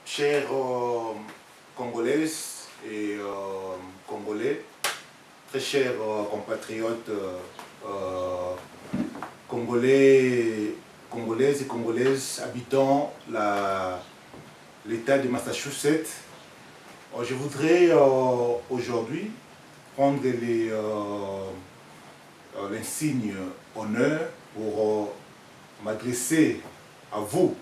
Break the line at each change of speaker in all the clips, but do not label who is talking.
chers Congolaises et Congolais, très chers compatriotes Congolaises et Congolaises habitant l'État de Massachusetts, je voudrais aujourd'hui prendre l'insigne honneur pour m'adresser à vous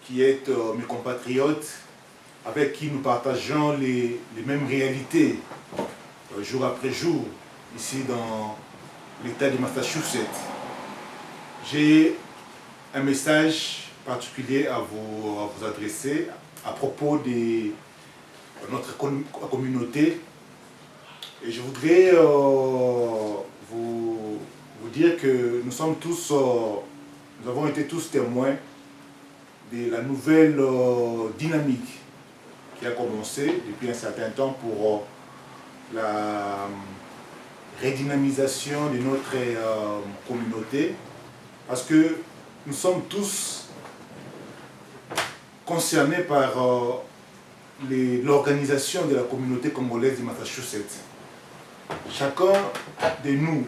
qui êtes mes compatriotes avec qui nous partageons les mêmes réalités jour après jour ici dans l'État de Massachusetts. J'ai un message particulier à vous adresser à propos de notre communauté et je voudrais vous dire que nous sommes tous, nous avons été tous témoins de la nouvelle dynamique qui a commencé depuis un certain temps pour la redynamisation de notre communauté, parce que nous sommes tous concernés par l'organisation de la communauté congolaise de Massachusetts. Chacun de nous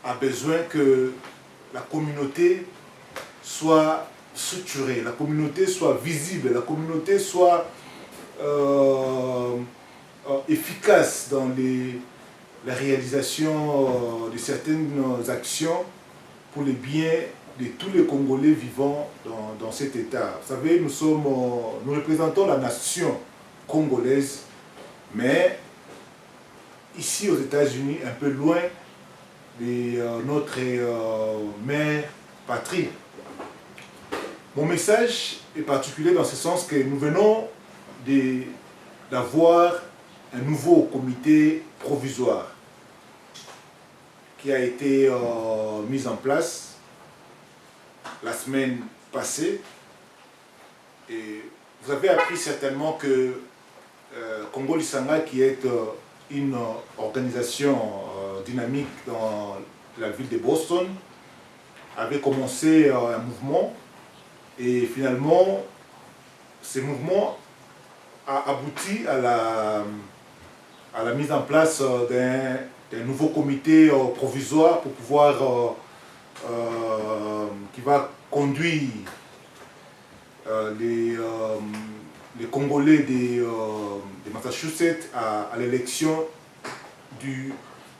a besoin que la communauté soit structurée, la communauté soit visible, la communauté soit efficace dans la réalisation de certaines actions pour le bien de tous les Congolais vivant dans cet État. Vous savez, nous représentons la nation congolaise, mais ici aux États-Unis, un peu loin de notre mère patrie. Mon message est particulier dans ce sens que nous venons d'avoir un nouveau comité provisoire qui a été mis en place la semaine passée. Et vous avez appris certainement que Congo Lisanga, qui est une organisation dynamique dans la ville de Boston, avait commencé un mouvement et finalement ce mouvement a abouti à la mise en place d'un nouveau comité provisoire pour pouvoir qui va conduire les Congolais de Massachusetts à l'élection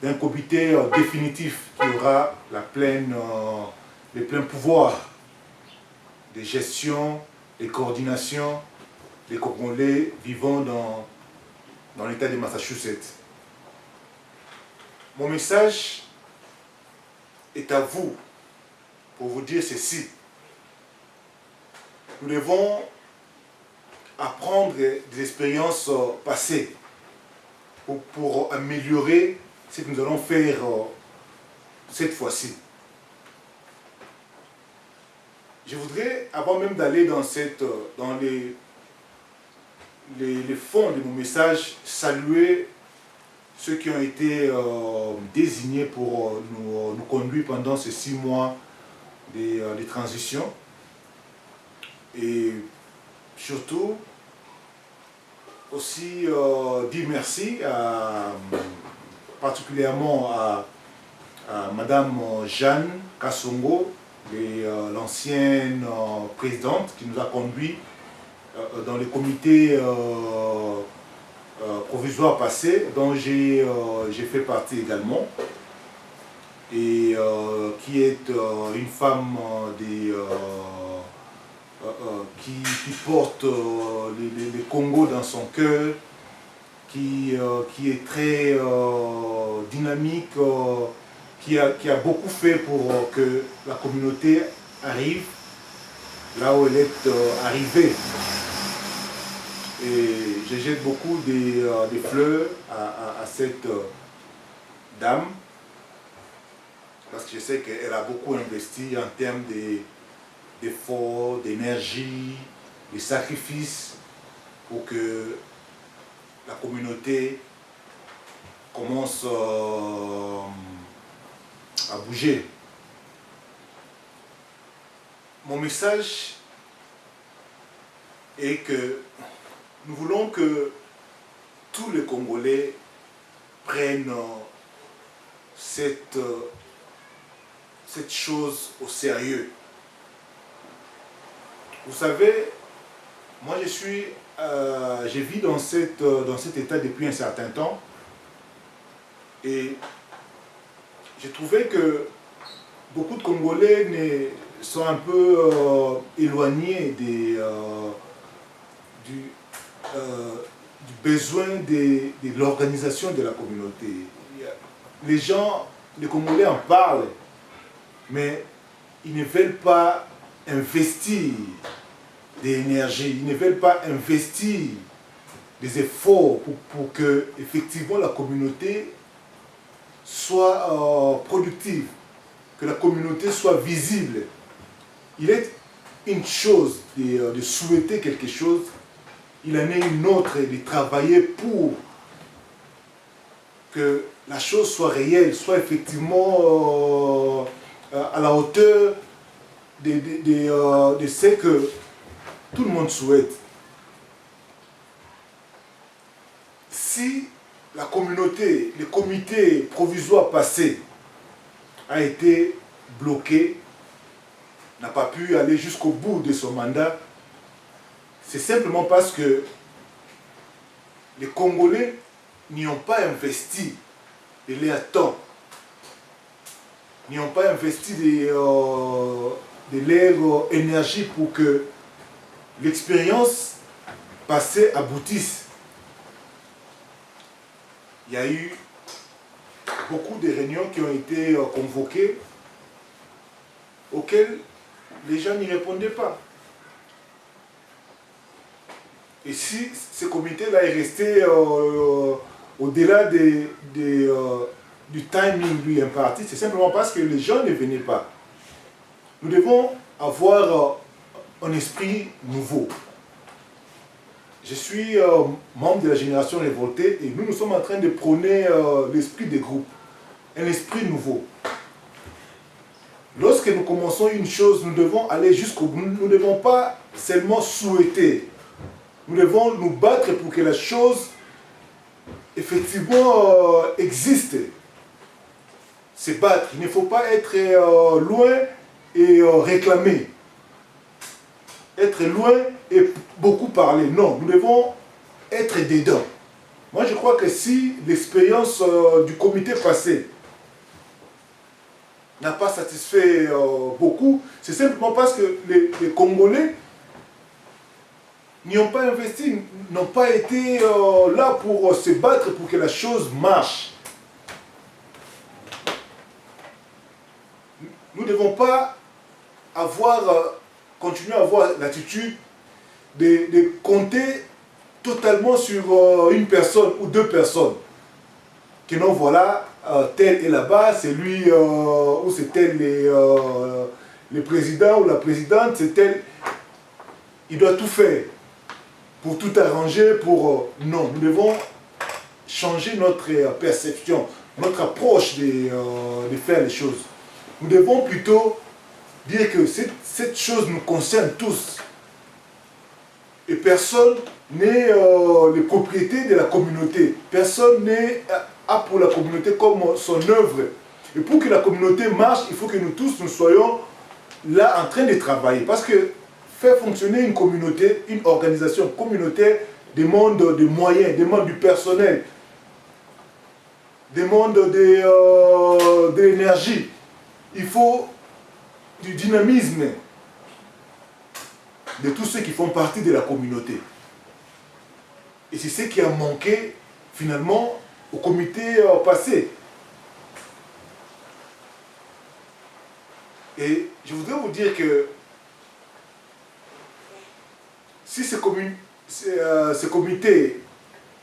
d'un comité définitif qui aura les pleins pouvoirs de gestion et coordination des Congolais vivant dans l'État de Massachusetts. Mon message est à vous pour vous dire ceci. Nous devons apprendre des expériences passées pour améliorer ce que nous allons faire cette fois-ci. Je voudrais, avant même d'aller dans les fonds de mon message, saluer ceux qui ont été désignés pour nous conduire pendant ces 6 mois de transition. Et surtout, aussi dire merci particulièrement à Madame Jeanne Kassongo, l'ancienne présidente qui nous a conduits dans le comité provisoire passé, dont j'ai fait partie également, et qui est une femme qui porte le Congo dans son cœur, qui est très dynamique, qui a beaucoup fait pour que la communauté arrive là où elle est arrivée. Et je jette beaucoup de fleurs à cette dame, parce que je sais qu'elle a beaucoup investi en termes d'efforts, d'énergie, de sacrifices pour que la communauté commence à bouger. Mon message et que nous voulons que tous les Congolais prennent cette chose au sérieux. Vous savez, moi je vis dans cet état depuis un certain temps et j'ai trouvé que beaucoup de Congolais sont un peu éloignés du besoin de l'organisation de la communauté. Les Congolais en parlent, mais ils ne veulent pas investir d'énergie, ils ne veulent pas investir des efforts pour que effectivement la communauté soit productive, que la communauté soit visible. Il est une chose de souhaiter quelque chose, il en est une autre de travailler pour que la chose soit réelle, soit effectivement à la hauteur de ce que tout le monde souhaite. Si la communauté, le comité provisoire passé a été bloqué, n'a pas pu aller jusqu'au bout de son mandat, c'est simplement parce que les Congolais n'y ont pas investi de leur temps, n'y ont pas investi de leur énergie pour que l'expérience passée aboutisse. Il y a eu beaucoup de réunions qui ont été convoquées auxquelles les gens n'y répondaient pas. Et si ce comité-là est resté au-delà du timing lui imparti, c'est simplement parce que les gens ne venaient pas. Nous devons avoir un esprit nouveau. Je suis membre de la génération révoltée et nous sommes en train de prôner l'esprit des groupes, un esprit nouveau. Lorsque nous commençons une chose, nous devons aller jusqu'au bout. Nous ne devons pas seulement souhaiter. Nous devons nous battre pour que la chose effectivement existe. Se battre. Il ne faut pas être loin et réclamer. Être loin et beaucoup parler. Non, nous devons être dedans. Moi, je crois que si l'expérience du comité passé n'a pas satisfait beaucoup, c'est simplement parce que les Congolais n'y ont pas investi, n'ont pas été là pour se battre pour que la chose marche. Nous ne devons pas continuer à avoir l'attitude de compter totalement sur une personne ou deux personnes. Que non, voilà, tel est là-bas, c'est lui, ou c'est tel le président ou la présidente, c'est tel. Il doit tout faire pour tout arranger, pour... non, nous devons changer notre perception, notre approche de faire les choses. Nous devons plutôt dire que cette chose nous concerne tous. Et personne n'est les propriétés de la communauté. Personne a pour la communauté comme son œuvre. Et pour que la communauté marche, il faut que nous tous, nous soyons là en train de travailler. Parce que faire fonctionner une communauté, une organisation communautaire, demande des moyens, demande du personnel, demande de l'énergie. Il faut du dynamisme de tous ceux qui font partie de la communauté. Et c'est ce qui a manqué finalement au comité passé. Et je voudrais vous dire que si ce comité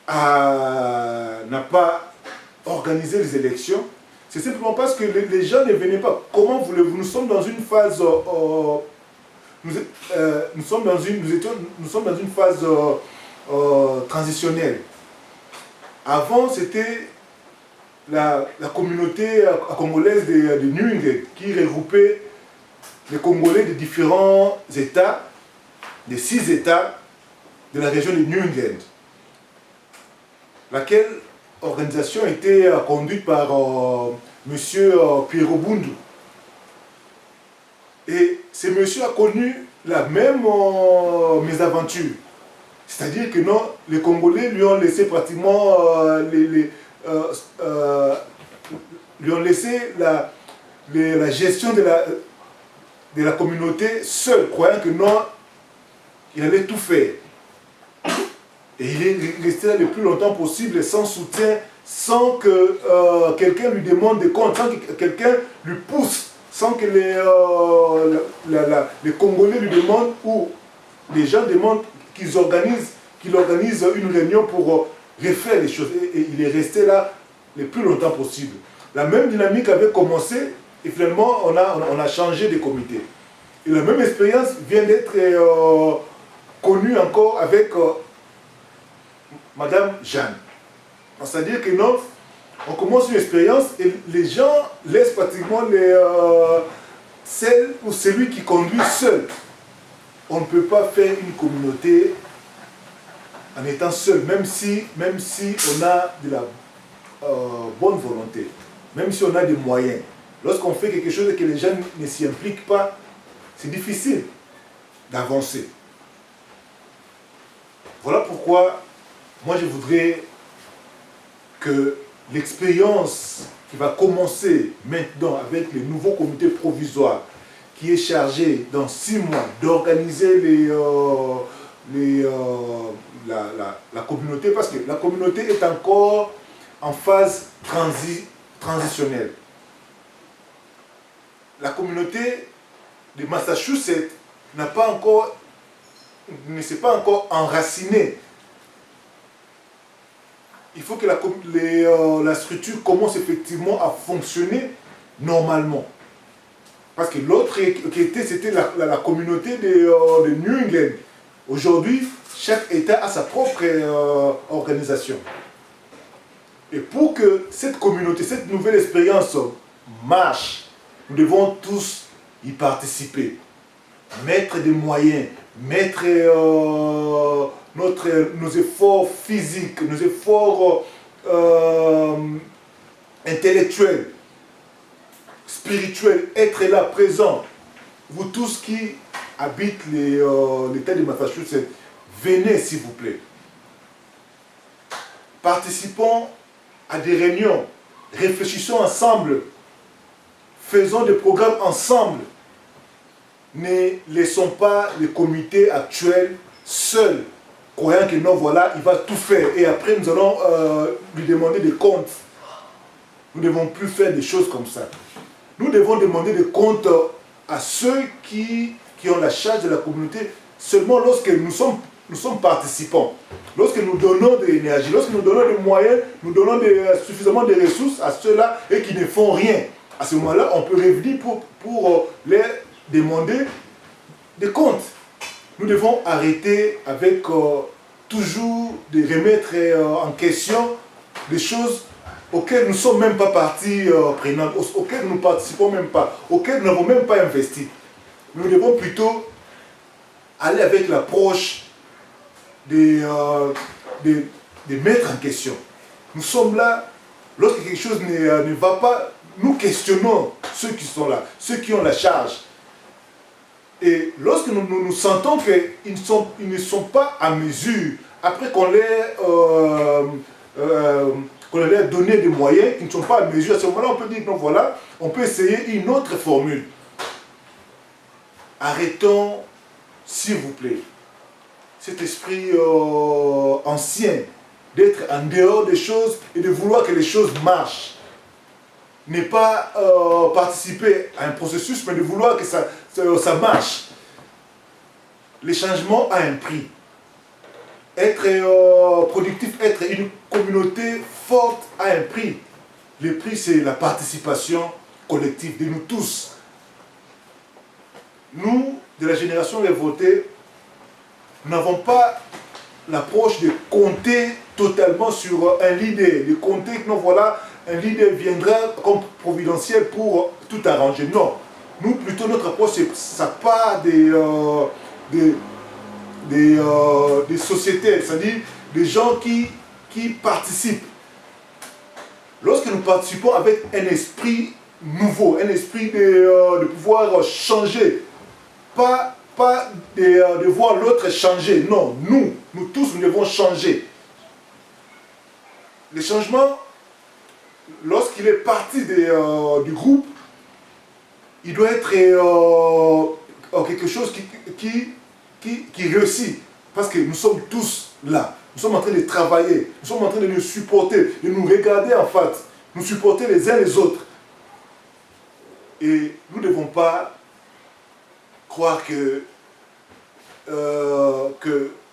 n'a pas organisé les élections, c'est simplement parce que les gens ne venaient pas. Comment voulez-vous? Nous sommes dans une phase... nous sommes dans une phase transitionnelle. Avant, c'était la communauté congolaise de Nwinge qui regroupait les Congolais de différents États, de 6 États, de la région de New England, laquelle organisation était conduite par M. Pierrot Bundu. Et ce monsieur a connu la même mésaventure. C'est-à-dire que non, les Congolais lui ont laissé pratiquement lui ont laissé la gestion de la communauté seul, croyant que non, il allait tout faire. Et il est resté là le plus longtemps possible sans soutien, sans que quelqu'un lui demande des comptes, sans que quelqu'un lui pousse, sans que les Congolais lui demandent ou les gens demandent qu'ils organisent une réunion pour refaire les choses. Et il est resté là le plus longtemps possible. La même dynamique avait commencé et finalement on a changé de comité. Et la même expérience vient d'être connue encore avec Madame Jeanne. C'est-à-dire que non, on commence une expérience et les gens laissent pratiquement celle ou celui qui conduit seul. On ne peut pas faire une communauté en étant seul, même si on a de la bonne volonté, même si on a des moyens. Lorsqu'on fait quelque chose et que les gens ne s'y impliquent pas, c'est difficile d'avancer. Voilà pourquoi moi je voudrais que l'expérience qui va commencer maintenant avec le nouveau comité provisoire qui est chargé dans 6 mois d'organiser la communauté, parce que la communauté est encore en phase transitionnelle. La communauté de Massachusetts ne s'est pas encore enracinée. Il faut que la structure commence effectivement à fonctionner normalement. Parce que l'autre qui était, c'était la communauté de New England. Aujourd'hui, chaque État a sa propre organisation. Et pour que cette communauté, cette nouvelle expérience marche, nous devons tous y participer. Mettre des moyens, mettre nos efforts physiques, nos efforts intellectuels, spirituels, être là, présent. Vous tous qui habitez l'État de Massachusetts, venez s'il vous plaît. Participons à des réunions, réfléchissons ensemble, faisons des programmes ensemble. Ne laissons pas le comité actuel seul, croyant que non, voilà, il va tout faire. Et après, nous allons lui demander des comptes. Nous ne devons plus faire des choses comme ça. Nous devons demander des comptes à ceux qui ont la charge de la communauté seulement lorsque nous sommes participants. Lorsque nous donnons de l'énergie, lorsque nous donnons des moyens, nous donnons suffisamment de ressources à ceux-là et qui ne font rien. À ce moment-là, on peut revenir pour les demander des comptes. Nous devons arrêter avec toujours de remettre en question des choses auxquelles nous ne sommes même pas partie prenante, auxquelles nous ne participons même pas, auxquelles nous n'avons même pas investi. Nous devons plutôt aller avec l'approche de mettre en question. Nous sommes là, lorsque quelque chose ne va pas, nous questionnons ceux qui sont là, ceux qui ont la charge. Et lorsque nous sentons qu'ils ne sont pas à mesure, après qu'on leur a donné des moyens, qu'ils ne sont pas à mesure, à ce moment-là, on peut dire, non, voilà, on peut essayer une autre formule. Arrêtons, s'il vous plaît, cet esprit ancien, d'être en dehors des choses et de vouloir que les choses marchent. Ne pas participer à un processus, mais de vouloir que ça marche. Le changement a un prix. Être productif, être une communauté forte a un prix. Le prix, c'est la participation collective de nous tous. Nous, de la génération révoltée, nous n'avons pas l'approche de compter totalement sur un leader, de compter que non, voilà, un leader viendra comme providentiel pour tout arranger. Non. Nous, plutôt, notre approche, ça part des des sociétés, c'est-à-dire des gens qui participent. Lorsque nous participons avec un esprit nouveau, un esprit de pouvoir changer, pas de voir l'autre changer, non, nous tous, nous devons changer. Le changement, lorsqu'il est parti du groupe, il doit être quelque chose qui réussit. Parce que nous sommes tous là. Nous sommes en train de travailler. Nous sommes en train de nous supporter, de nous regarder en face. Nous supporter les uns les autres. Et nous ne devons pas croire que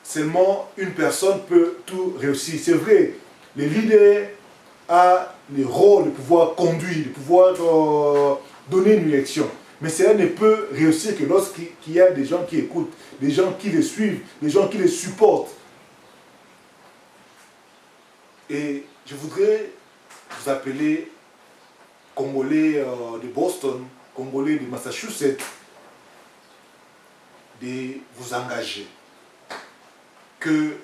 seulement une personne peut tout réussir. C'est vrai, le leader a le rôle de pouvoir conduire, de pouvoir donner une direction. Mais cela ne peut réussir que lorsqu'il y a des gens qui écoutent, des gens qui les suivent, des gens qui les supportent. Et je voudrais vous appeler Congolais de Boston, Congolais de Massachusetts, de vous engager. Que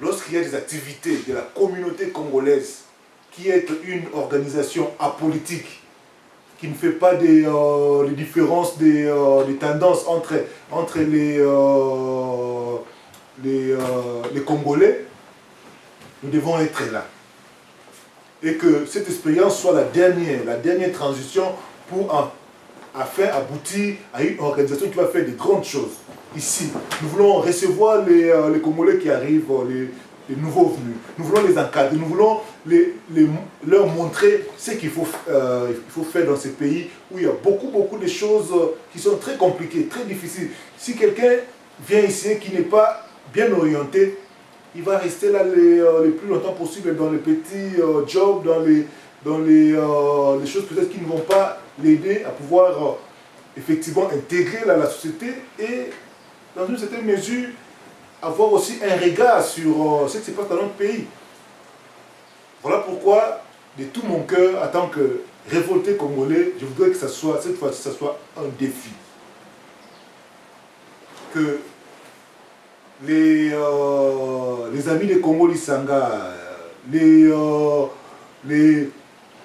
lorsqu'il y a des activités de la communauté congolaise, qui est une organisation apolitique, qui ne fait pas des différences, des tendances entre les Congolais, nous devons être là. Et que cette expérience soit la dernière transition pour faire aboutir à une organisation qui va faire de grandes choses. Ici, nous voulons recevoir les Congolais qui arrivent, les nouveaux venus. Nous voulons les encadrer, nous voulons leur montrer ce qu'il faut faire dans ces pays où il y a beaucoup de choses qui sont très compliquées, très difficiles. Si quelqu'un vient ici et qui n'est pas bien orienté, il va rester là le plus longtemps possible dans les petits jobs, dans les choses peut-être qui ne vont pas l'aider à pouvoir effectivement intégrer la société et dans une certaine mesure avoir aussi un regard sur ce qui se passe dans notre pays. Voilà pourquoi, de tout mon cœur, en tant que révolté congolais, je voudrais que cette fois-ci, ça soit un défi. Que les amis de Congo Lisanga,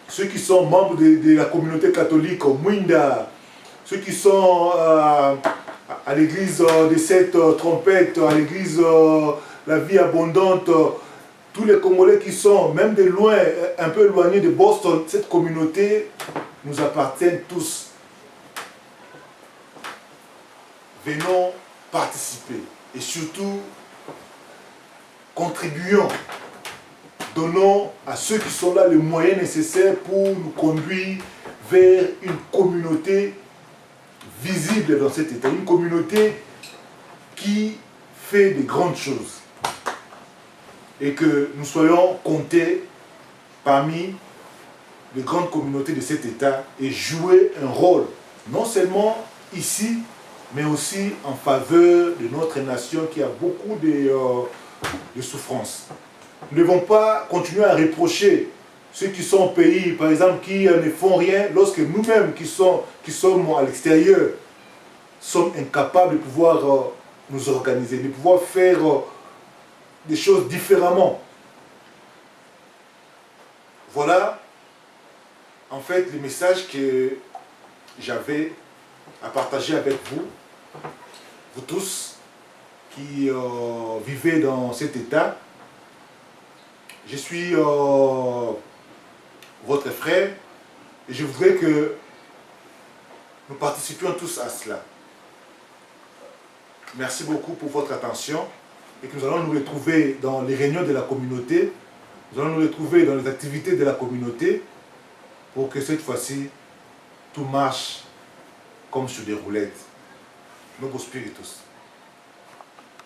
ceux qui sont membres de la communauté catholique Mwinda, ceux qui sont à l'église des 7 trompettes, à l'église La Vie Abondante, tous les Congolais qui sont, même de loin, un peu éloignés de Boston, cette communauté nous appartient tous. Venons participer et surtout contribuons, donnons à ceux qui sont là les moyens nécessaires pour nous conduire vers une communauté visible dans cet état, une communauté qui fait de grandes choses et que nous soyons comptés parmi les grandes communautés de cet état et jouer un rôle non seulement ici mais aussi en faveur de notre nation qui a beaucoup de souffrances. Nous ne devons pas continuer à reprocher ceux qui sont au pays, par exemple, qui ne font rien, lorsque nous-mêmes qui sommes à l'extérieur, sommes incapables de pouvoir nous organiser, de pouvoir faire des choses différemment. Voilà, en fait, le message que j'avais à partager avec vous tous qui vivez dans cet état. Je suis votre frère et je voudrais que nous participions tous à cela. Merci beaucoup pour votre attention et que nous allons nous retrouver dans les réunions de la communauté, nous allons nous retrouver dans les activités de la communauté pour que cette fois-ci tout marche comme sur des roulettes. Logos Spiritus.